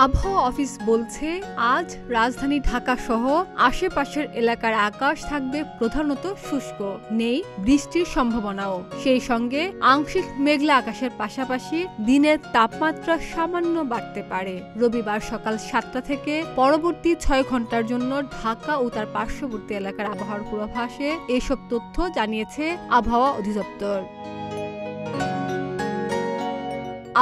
আবহাওয়া অফিস বলছে আজ রাজধানী ঢাকা সহ আশেপাশের এলাকার আকাশ থাকবে প্রধানত শুষ্ক, নেই বৃষ্টির সম্ভাবনাও। সেই সঙ্গে আংশিক মেঘলা আকাশের পাশাপাশি দিনের তাপমাত্রা সামান্য বাড়তে পারে। রবিবার সকাল 7টা থেকে পরবর্তী 6 ঘন্টার জন্য ঢাকা ও তার পার্শ্ববর্তী এলাকার আবহাওয়ার পূর্বাভাসে এসব তথ্য জানিয়েছে আবহাওয়া অধিদপ্তর।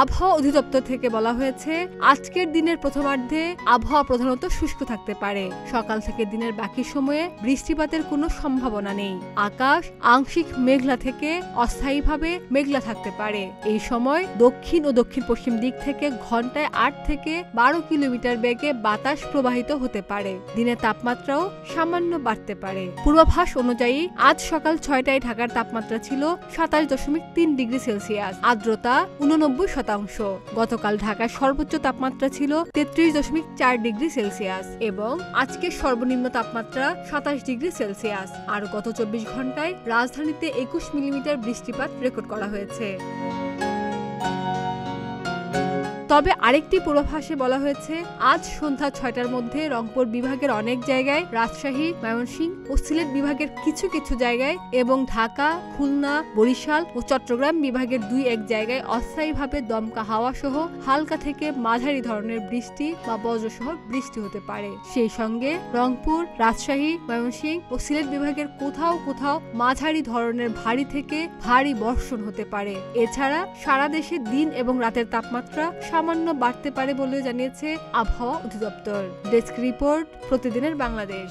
আবহাওয়া অধিদপ্তর থেকে বলা হয়েছে, আজকের দিনের প্রথমার্ধে আবহাওয়া প্রধানত শুষ্ক থাকতে পারে। সকাল থেকে দিনের বাকি সময়ে বৃষ্টিপাতের কোনো সম্ভাবনা নেই। আকাশ আংশিক মেঘলা থেকে অস্থায়ীভাবে মেঘলা থাকতে পারে। এই সময় দক্ষিণ ও দক্ষিণ পশ্চিম দিক থেকে ঘন্টায় 8 থেকে 12 কিলোমিটার বেগে বাতাস প্রবাহিত হতে পারে। দিনের তাপমাত্রাও সামান্য বাড়তে পারে। পূর্বাভাস অনুযায়ী আজ সকাল 6টায় ঢাকার তাপমাত্রা ছিল 27.3 ডিগ্রি সেলসিয়াস, আর্দ্রতা 89%। গতকাল ঢাকার সর্বোচ্চ তাপমাত্রা ছিল 33.4 ডিগ্রি সেলসিয়াস এবং আজকের সর্বনিম্ন তাপমাত্রা 27 ডিগ্রি সেলসিয়াস। আর গত 24 ঘন্টায় রাজধানীতে 21 মিলিমিটার বৃষ্টিপাত রেকর্ড করা হয়েছে। তবে আরেকটি পূর্বাভাসে বলা হয়েছে, আজ সন্ধ্যা 6টার মধ্যে রংপুর বিভাগের অনেক জায়গায়, রাজশাহী, ময়মনসিংহ ও সিলেট বিভাগের কিছু কিছু জায়গায় এবং ঢাকা, খুলনা, বরিশাল ও চট্টগ্রাম বিভাগের 2-1 জায়গায় অস্থায়ীভাবে দমকা হাওয়া সহ হালকা থেকে মাঝারি ধরনের বৃষ্টি বা বজ্রসহ বৃষ্টি হতে পারে। সেই সঙ্গে রংপুর, রাজশাহী, ময়মনসিংহ ও সিলেট বিভাগের কোথাও কোথাও মাঝারি ধরনের ভারী থেকে ভারী বর্ষণ হতে পারে। এছাড়া সারা দেশে দিন এবং রাতের তাপমাত্রা সামান্য বাড়তে পারে বলে জানিয়েছে আবহাওয়া অধিদপ্তর। ডেস্ক রিপোর্ট, প্রতিদিনের বাংলাদেশ।